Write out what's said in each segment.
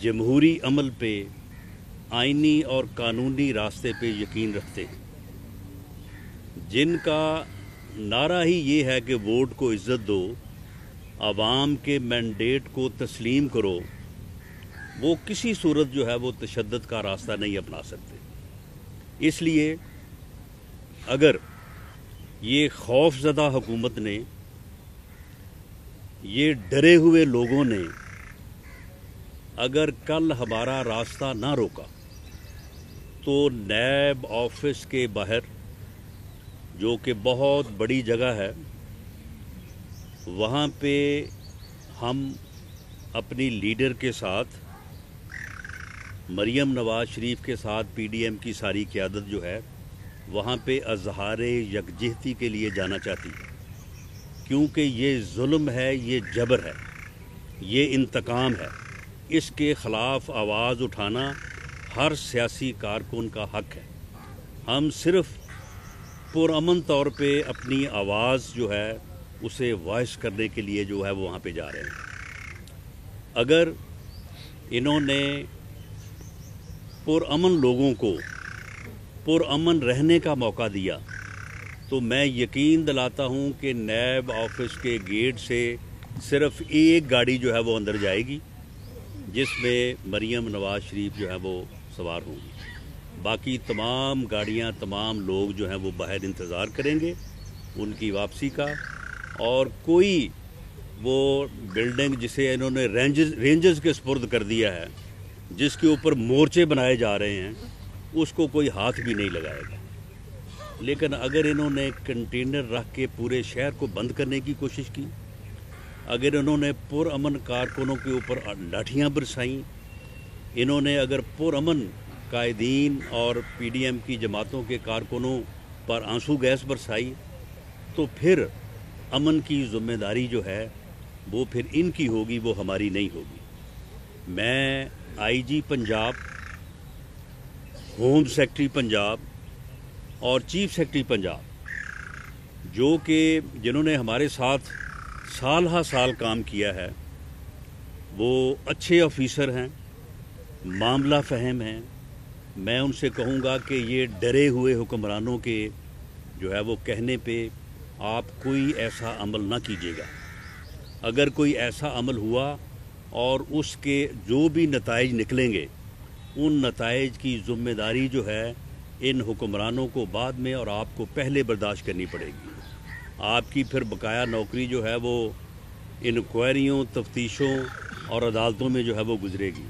جمہوری عمل پہ، آئینی اور قانونی راستے پہ یقین رکھتے ہیں، جن کا نعرہ ہی یہ ہے کہ ووٹ کو عزت دو، عوام کے مینڈیٹ کو تسلیم کرو، وہ کسی صورت جو ہے وہ تشدد کا راستہ نہیں اپنا سکتے۔ اس لیے اگر یہ خوف زدہ حکومت نے، یہ ڈرے ہوئے لوگوں نے اگر کل ہمارا راستہ نہ روکا تو نیب آفس کے باہر، جو کہ بہت بڑی جگہ ہے، وہاں پہ ہم اپنی لیڈر کے ساتھ، مریم نواز شریف کے ساتھ پی ڈی ایم کی ساری قیادت جو ہے وہاں پہ اظہار یکجہتی کے لیے جانا چاہتی ہے، کیونکہ یہ ظلم ہے، یہ جبر ہے، یہ انتقام ہے۔ اس کے خلاف آواز اٹھانا ہر سیاسی کارکن کا حق ہے۔ ہم صرف پرامن طور پہ اپنی آواز جو ہے اسے وائس کرنے کے لیے جو ہے وہاں پہ جا رہے ہیں۔ اگر انہوں نے پرامن لوگوں کو پرامن رہنے کا موقع دیا تو میں یقین دلاتا ہوں کہ نیب آفس کے گیٹ سے صرف ایک گاڑی جو ہے وہ اندر جائے گی، جس میں مریم نواز شریف جو ہے وہ سوار ہوں گی۔ باقی تمام گاڑیاں، تمام لوگ جو ہیں وہ باہر انتظار کریں گے ان کی واپسی کا، اور کوئی وہ بلڈنگ جسے انہوں نے رینجز کے سپرد کر دیا ہے، جس کے اوپر مورچے بنائے جا رہے ہیں، اس کو کوئی ہاتھ بھی نہیں لگائے گا۔ لیکن اگر انہوں نے کنٹینر رکھ کے پورے شہر کو بند کرنے کی کوشش کی، اگر انہوں نے پرامن کارکنوں کے اوپر لاٹھیاں برسائیں، انہوں نے اگر پرامن قائدین اور پی ڈی ایم کی جماعتوں کے کارکنوں پر آنسو گیس برسائی، تو پھر امن کی ذمہ داری جو ہے وہ پھر ان کی ہوگی، وہ ہماری نہیں ہوگی۔ میں آئی جی پنجاب، ہوم سیکرٹری پنجاب اور چیف سیکرٹری پنجاب، جو کہ جنہوں نے ہمارے ساتھ سال ہا سال کام کیا ہے، وہ اچھے آفیسر ہیں، معاملہ فہم ہیں، میں ان سے کہوں گا کہ یہ ڈرے ہوئے حکمرانوں کے جو ہے وہ کہنے پہ آپ کوئی ایسا عمل نہ کیجیے گا۔ اگر کوئی ایسا عمل ہوا اور اس کے جو بھی نتائج نکلیں گے، ان نتائج کی ذمہ داری جو ہے ان حکمرانوں کو بعد میں اور آپ کو پہلے برداشت کرنی پڑے گی۔ آپ کی پھر بقایا نوکری جو ہے وہ انکوائریوں، تفتیشوں اور عدالتوں میں جو ہے وہ گزرے گی۔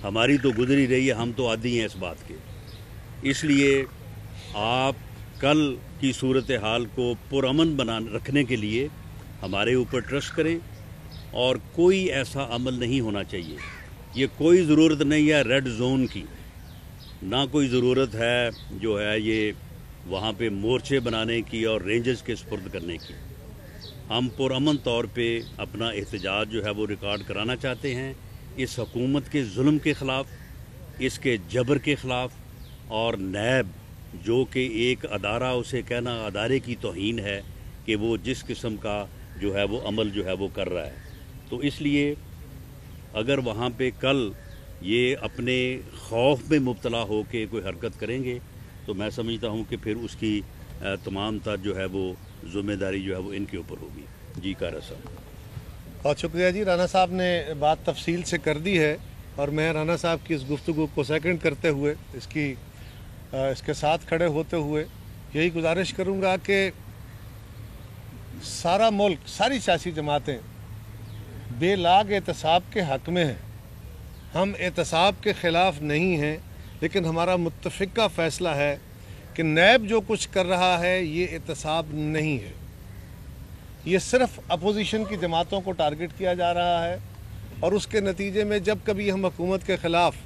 ہماری تو گزری رہی ہے، ہم تو عادی ہیں اس بات کے۔ اس لیے آپ کل کی صورتحال کو پرامن رکھنے کے لیے ہمارے اوپر ٹرسٹ کریں، اور کوئی ایسا عمل نہیں ہونا چاہیے۔ یہ کوئی ضرورت نہیں ہے ریڈ زون کی، نہ کوئی ضرورت ہے جو ہے یہ وہاں پہ مورچے بنانے کی اور رینجز کے سپرد کرنے کی۔ ہم پرامن طور پہ اپنا احتجاج جو ہے وہ ریکارڈ کرانا چاہتے ہیں، اس حکومت کے ظلم کے خلاف، اس کے جبر کے خلاف، اور نیب جو کہ ایک ادارہ، اسے کہنا ادارے کی توہین ہے کہ وہ جس قسم کا جو ہے وہ عمل جو ہے وہ کر رہا ہے۔ تو اس لیے اگر وہاں پہ کل یہ اپنے خوف میں مبتلا ہو کے کوئی حرکت کریں گے تو میں سمجھتا ہوں کہ پھر اس کی تمام تر جو ہے وہ ذمہ داری جو ہے وہ ان کے اوپر ہوگی۔ جی کارا صاحب، بہت شکریہ جی۔ رانا صاحب نے بات تفصیل سے کر دی ہے، اور میں رانا صاحب کی اس گفتگو کو سیکنڈ کرتے ہوئے، اس کے ساتھ کھڑے ہوتے ہوئے یہی گزارش کروں گا کہ سارا ملک، ساری سیاسی جماعتیں بے لاگ احتساب کے حق میں ہیں۔ ہم احتساب کے خلاف نہیں ہیں، لیکن ہمارا متفقہ فیصلہ ہے کہ نیب جو کچھ کر رہا ہے یہ احتساب نہیں ہے، یہ صرف اپوزیشن کی جماعتوں کو ٹارگٹ کیا جا رہا ہے، اور اس کے نتیجے میں جب کبھی ہم حکومت کے خلاف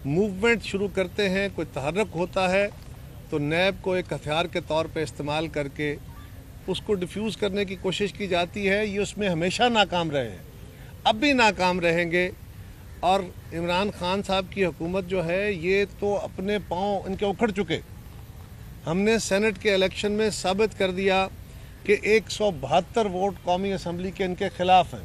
موومنٹ شروع کرتے ہیں، کوئی تحرک ہوتا ہے، تو نیب کو ایک ہتھیار کے طور پہ استعمال کر کے اس کو ڈیفیوز کرنے کی کوشش کی جاتی ہے۔ یہ اس میں ہمیشہ ناکام رہے ہیں، اب بھی ناکام رہیں گے، اور عمران خان صاحب کی حکومت جو ہے یہ تو اپنے پاؤں ان کے اکھڑ چکے۔ ہم نے سینٹ کے الیکشن میں ثابت کر دیا کہ 172 ووٹ قومی اسمبلی کے ان کے خلاف ہیں،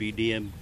PDM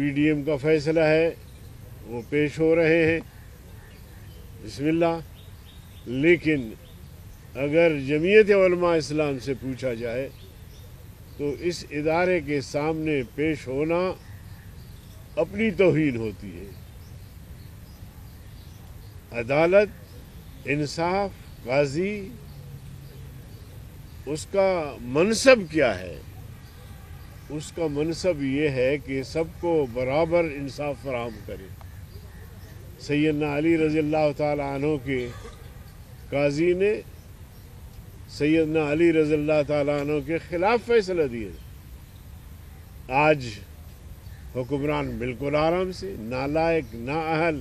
PDM کا فیصلہ ہے وہ پیش ہو رہے ہیں، بسم اللہ. لیکن اگر جمعیت علماء اسلام سے پوچھا جائے تو اس ادارے کے سامنے پیش ہونا اپنی توہین ہوتی ہے. عدالت، انصاف، قاضی، اس کا منصب کیا ہے؟ اس کا منصب یہ ہے کہ سب کو برابر انصاف فراہم کرے. سیدنا علی رضی اللہ تعالی عنہ کے قاضی نے سیدنا علی رضی اللہ تعالی عنہ کے خلاف فیصلہ دیے. آج حکمران بالکل آرام سے، نالائق، نااہل،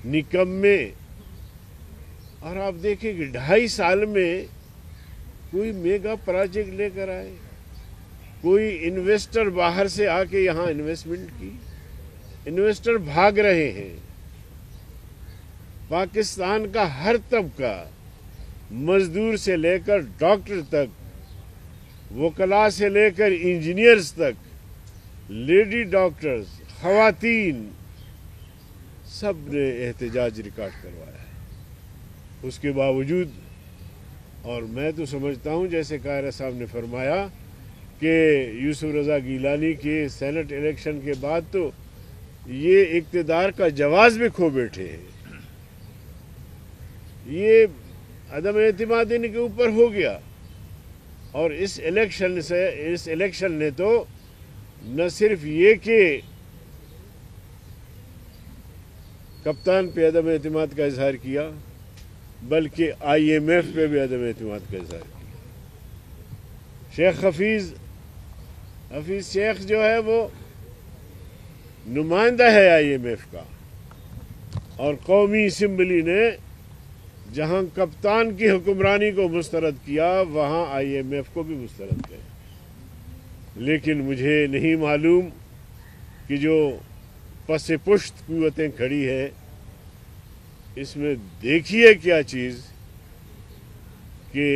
نکمے. اور آپ دیکھیں کہ 2.5 سال میں کوئی میگا پروجیکٹ لے کر آئے، کوئی انویسٹر باہر سے آ کے یہاں انویسٹمنٹ کی. انویسٹر بھاگ رہے ہیں. پاکستان کا ہر طبقہ، مزدور سے لے کر ڈاکٹر تک، وکلاء سے لے کر انجینئرز تک، لیڈی ڈاکٹرز، خواتین، سب نے احتجاج ریکارڈ کروایا ہے. اس کے باوجود، اور میں تو سمجھتا ہوں جیسے قاہرہ صاحب نے فرمایا کہ یوسف رضا گیلانی کے سینٹ الیکشن کے بعد تو یہ اقتدار کا جواز بھی کھو بیٹھے ہیں. یہ عدم اعتماد ان کے اوپر ہو گیا. اور اس الیکشن نے تو نہ صرف یہ کہ کپتان پہ عدم اعتماد کا اظہار کیا، بلکہ IMF پہ بھی عدم اعتماد کا اظہار کیا. شیخ حفیظ شیخ جو ہے وہ نمائندہ ہے IMF کا، اور قومی اسمبلی نے جہاں کپتان کی حکمرانی کو مسترد کیا وہاں IMF کو بھی مسترد کیا. لیکن مجھے نہیں معلوم کہ جو پس پشت قوتیں کھڑی ہیں اس میں دیکھیے کیا چیز کہ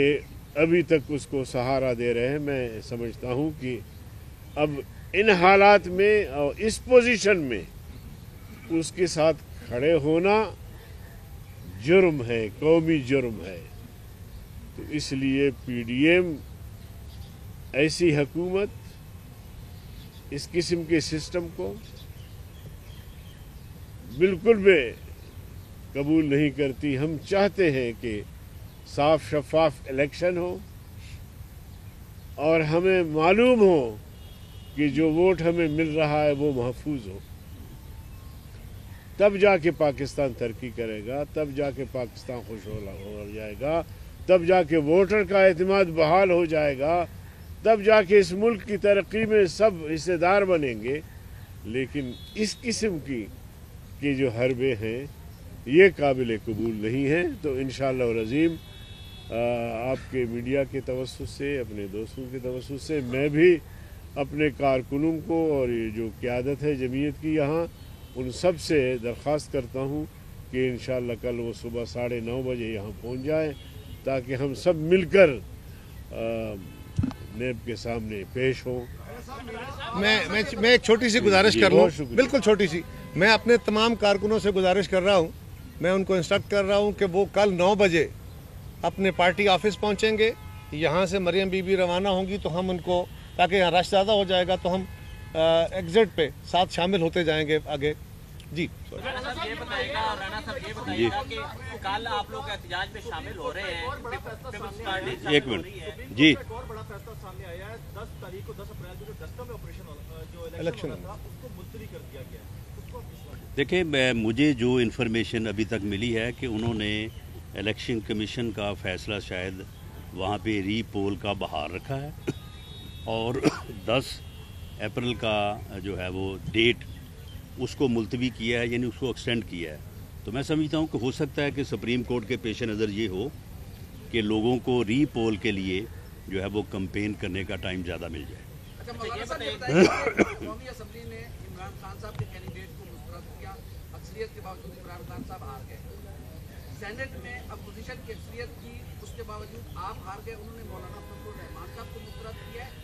ابھی تک اس کو سہارا دے رہے ہیں. میں سمجھتا ہوں کہ اب ان حالات میں اور اس پوزیشن میں اس کے ساتھ کھڑے ہونا جرم ہے، قومی جرم ہے. تو اس لیے PDM ایسی حکومت، اس قسم کے سسٹم کو بالکل بھی قبول نہیں کرتی. ہم چاہتے ہیں کہ صاف شفاف الیکشن ہو اور ہمیں معلوم ہو کہ جو ووٹ ہمیں مل رہا ہے وہ محفوظ ہو. تب جا کے پاکستان ترقی کرے گا، تب جا کے پاکستان خوش ہو جائے گا، تب جا کے ووٹر کا اعتماد بحال ہو جائے گا، تب جا کے اس ملک کی ترقی میں سب حصے دار بنیں گے. لیکن اس قسم کی جو حربے ہیں یہ قابل قبول نہیں ہیں. تو انشاءاللہ العظیم آپ کے میڈیا کے توسط سے، اپنے دوستوں کے توسط سے، میں بھی اپنے کارکنوں کو اور یہ جو قیادت ہے جمعیت کی یہاں، ان سب سے درخواست کرتا ہوں کہ انشاءاللہ کل وہ صبح 9:30 بجے یہاں پہنچ جائیں تاکہ ہم سب مل کر نیب کے سامنے پیش ہوں. میں ایک چھوٹی سی گزارش کر لوں، بالکل چھوٹی سی. میں اپنے تمام کارکنوں سے گزارش کر رہا ہوں، میں ان کو انسٹرکٹ کر رہا ہوں کہ وہ کل 9 بجے اپنے پارٹی آفس پہنچیں گے. یہاں سے مریم بی بی روانہ ہوں گی تو ہم ان کو، تاکہ یہاں رش زیادہ ہو جائے گا تو ہم ایگزٹ پہ ساتھ شامل ہوتے جائیں گے آگے. جی رانا صاحب یہ بتائیے گا کہ کل آپ لوگ احتجاج میں شامل ہو رہے ہیں. ایک منٹ جی. ایک اور بڑا فیصلہ سامنے آیا ہے. 10 تاریخ کو 10 اپریل کو جو ڈسکا میں آپریشن جو الیکشن ہوا تھا اس کو ملتوی کر دیا گیا ہے. دیکھیں، مجھے جو انفارمیشن ابھی تک ملی ہے کہ انہوں نے الیکشن کمیشن کا فیصلہ شاید وہاں پہ ری پول کا بہار رکھا ہے اور 10 اپریل کا جو ہے وہ ڈیٹ اس کو ملتوی کیا ہے، یعنی اس کو ایکسٹینڈ کیا ہے. تو میں سمجھتا ہوں کہ ہو سکتا ہے کہ سپریم کورٹ کے پیش نظر یہ ہو کہ لوگوں کو ری پول کے لیے جو ہے وہ کمپین کرنے کا ٹائم زیادہ مل جائے. قومی اسمبلی نے عمران خان صاحب کے کینڈیڈیٹ کو مسترد کیا، اکثریت کے باوجود عمران خان صاحب ہار گئے. سینٹ میں اپوزیشن کی اکثریت کی، اس کے باوجود آپ ہار گئے. انہوں نے مولانا فضل الرحمان صاحب کو مسترد کیا ہے.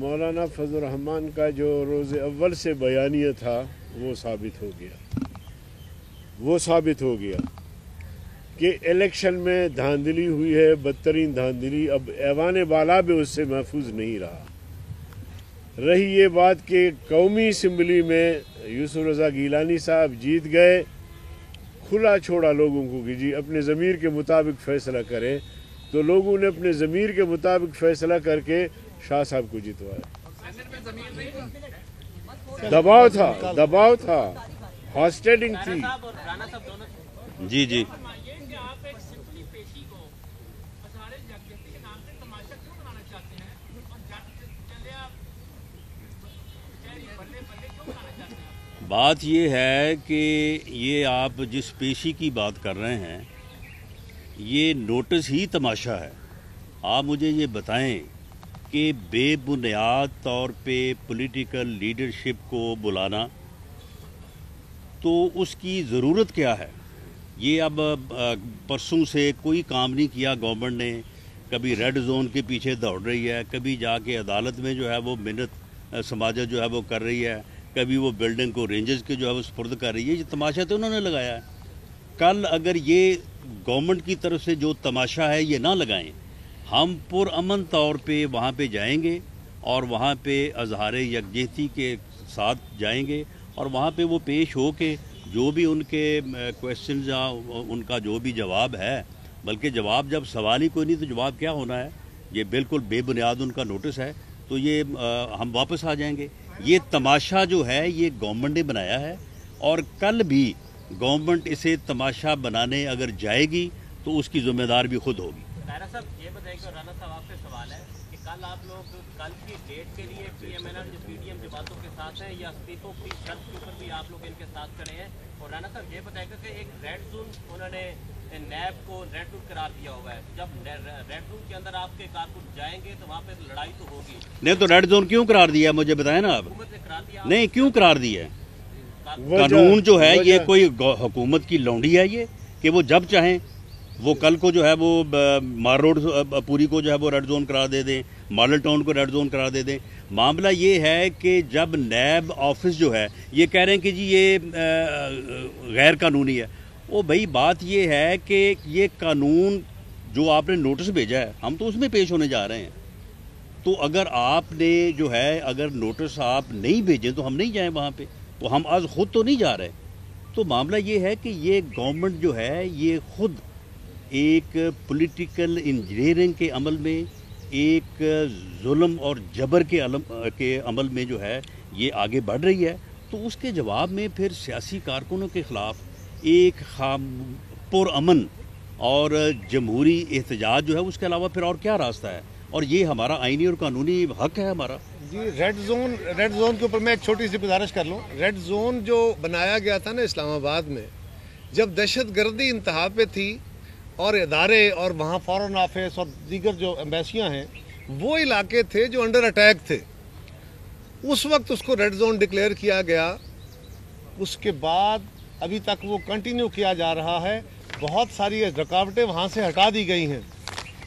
مولانا فضل الرحمان کا جو روز اول سے بیانیہ تھا وہ ثابت ہو گیا کہ الیکشن میں دھاندلی ہوئی ہے، بدترین دھاندلی. اب ایوان بالا بھی اس سے محفوظ نہیں رہا. رہی یہ بات کہ قومی اسمبلی میں یوسف رضا گیلانی صاحب جیت گئے، کھلا چھوڑا لوگوں کو کہ جی اپنے ضمیر کے مطابق فیصلہ کریں، تو لوگوں نے اپنے ضمیر کے مطابق فیصلہ کر کے شاہ صاحب کو جتوایا. سینٹ میں زمین نہیں تھی. دباؤ تھا ہاسٹیڈنگ تھی. صاحب اور رانا صاحب دونوں جی جی کہ آپ ایک سمپلی پیشی کو ہزارے یکجہتی کے نام سے تماشا کیوں بنانا چاہتے ہیں اور چلے آپ بلے بلے کیوں بنانا چاہتے ہیں؟ بات یہ ہے کہ یہ آپ جس پیشی کی بات کر رہے ہیں یہ نوٹس ہی تماشا ہے. آپ مجھے یہ بتائیں کہ بے بنیاد طور پہ پولیٹیکل لیڈرشپ کو بلانا تو اس کی ضرورت کیا ہے؟ یہ اب پرسوں سے کوئی کام نہیں کیا گورنمنٹ نے. کبھی ریڈ زون کے پیچھے دوڑ رہی ہے، کبھی جا کے عدالت میں جو ہے وہ منت سماجت جو ہے وہ کر رہی ہے، کبھی وہ بلڈنگ کو رینجرز کے جو ہے وہ سپرد کر رہی ہے. یہ تماشا تو انہوں نے لگایا ہے. کل اگر یہ گورنمنٹ کی طرف سے جو تماشا ہے یہ نہ لگائیں، ہم پرامن طور پہ وہاں پہ جائیں گے اور وہاں پہ اظہار یکجہتی کے ساتھ جائیں گے اور وہاں پہ وہ پیش ہو کے جو بھی ان کے کویسچنز یا ان کا جو بھی جواب ہے، بلکہ جواب جب سوال ہی کوئی نہیں تو جواب کیا ہونا ہے؟ یہ بالکل بے بنیاد ان کا نوٹس ہے. تو یہ ہم واپس آ جائیں گے. یہ تماشا جو ہے یہ گورنمنٹ نے بنایا ہے اور کل بھی گورنمنٹ اسے تماشا بنانے اگر جائے گی تو اس کی ذمہ دار بھی خود ہوگی. رانا صاحب یہ بتائیں کہ رانا صاحب آپ سے سوال ہے کہ کل آپ لوگ کل کی ڈیٹ کے لیے پی ایم ایل جو پی ڈی ایم جماعتوں کے ساتھ ہیں یا استعفوں کی شرط کے اوپر بھی آپ لوگ ان کے ساتھ کھڑے ہیں. اور رانا صاحب یہ بتائیں کہ ایک ریڈ زون انہوں نے نیب کو ریڈ زون قرار دیا ہوا ہے. جب ریڈ زون کے اندر آپ کے کارکن جائیں گے تو وہاں پہ لڑائی تو ہوگی. نہیں تو ریڈ زون کیوں قرار دیا مجھے بتائیں نا آپ. حکومت نے قرار دیا نہیں کیوں قرار دیا ہے؟ قانون جو ہے یہ کوئی حکومت کی لونڈی ہے یہ کہ وہ جب چاہیں وہ کل کو جو ہے وہ مار روڈ پوری کو جو ہے وہ ریڈ زون قرار دے دیں، ماڈل ٹاؤن کو ریڈ زون قرار دے دیں. معاملہ یہ ہے کہ جب نیب آفس جو ہے یہ کہہ رہے ہیں کہ جی یہ غیر قانونی ہے. وہ بھائی بات یہ ہے کہ یہ قانون جو آپ نے نوٹس بھیجا ہے ہم تو اس میں پیش ہونے جا رہے ہیں. تو اگر آپ نے جو ہے اگر نوٹس آپ نہیں بھیجیں تو ہم نہیں جائیں وہاں پہ، تو ہم آج خود تو نہیں جا رہے. تو معاملہ یہ ہے کہ یہ گورنمنٹ جو ہے یہ خود ایک پولیٹیکل انجینئرنگ کے عمل میں، ایک ظلم اور جبر کے عمل میں جو ہے یہ آگے بڑھ رہی ہے. تو اس کے جواب میں پھر سیاسی کارکنوں کے خلاف ایک پرامن اور جمہوری احتجاج جو ہے اس کے علاوہ پھر اور کیا راستہ ہے؟ اور یہ ہمارا آئینی اور قانونی حق ہے ہمارا. جی ریڈ زون کے اوپر میں ایک چھوٹی سی گزارش کر لوں. ریڈ زون جو بنایا گیا تھا نا اسلام آباد میں، جب دہشت گردی انتہا پہ تھی اور ادارے اور وہاں فارن آفس اور دیگر جو ایمبیسیاں ہیں وہ علاقے تھے جو انڈر اٹیک تھے، اس وقت اس کو ریڈ زون ڈکلیئر کیا گیا. اس کے بعد ابھی تک وہ کنٹینیو کیا جا رہا ہے. بہت ساری رکاوٹیں وہاں سے ہٹا دی گئی ہیں.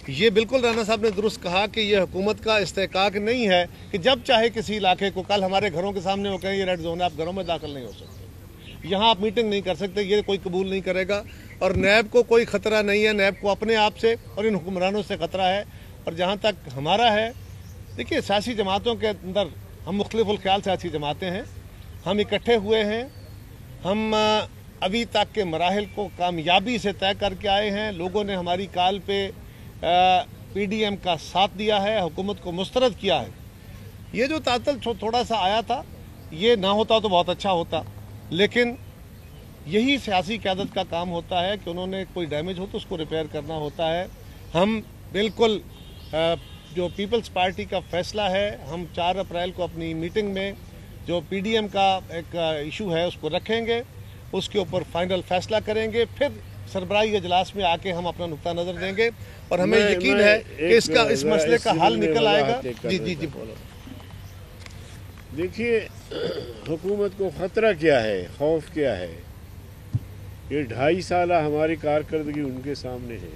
یہ بالکل رانا صاحب نے درست کہا کہ یہ حکومت کا استحقاق نہیں ہے کہ جب چاہے کسی علاقے کو، کل ہمارے گھروں کے سامنے وہ کہیں یہ ریڈ زون ہے، آپ گھروں میں داخل نہیں ہو سکتے، یہاں آپ میٹنگ نہیں کر سکتے، یہ کوئی قبول نہیں کرے گا. اور نیب کو کوئی خطرہ نہیں ہے، نیب کو اپنے آپ سے اور ان حکمرانوں سے خطرہ ہے. اور جہاں تک ہمارا ہے، دیکھیے سیاسی جماعتوں کے اندر ہم مختلف الخیال سیاسی جماعتیں ہیں، ہم اکٹھے ہوئے ہیں، ہم ابھی تک کے مراحل کو کامیابی سے طے کر کے آئے ہیں. لوگوں نے ہماری کال پہ پی ڈی ایم کا ساتھ دیا ہے، حکومت کو مسترد کیا ہے. یہ جو تعطل تھوڑا سا آیا تھا یہ نہ ہوتا تو بہت اچھا ہوتا، لیکن یہی سیاسی قیادت کا کام ہوتا ہے کہ انہوں نے کوئی ڈیمیج ہو تو اس کو ریپیئر کرنا ہوتا ہے. ہم بالکل جو پیپلز پارٹی کا فیصلہ ہے، ہم 4 اپریل کو اپنی میٹنگ میں جو پی ڈی ایم کا ایک ایشو ہے اس کو رکھیں گے، اس کے اوپر فائنل فیصلہ کریں گے، پھر سربراہی اجلاس میں آ کے ہم اپنا نقطہ نظر دیں گے اور ہمیں یقین ہے کہ اس مسئلے کا حل نکل آئے گا. جی بولو. دیکھیے حکومت کو خطرہ کیا ہے، خوف کیا ہے. یہ 2.5 سالہ ہماری کارکردگی ان کے سامنے ہے.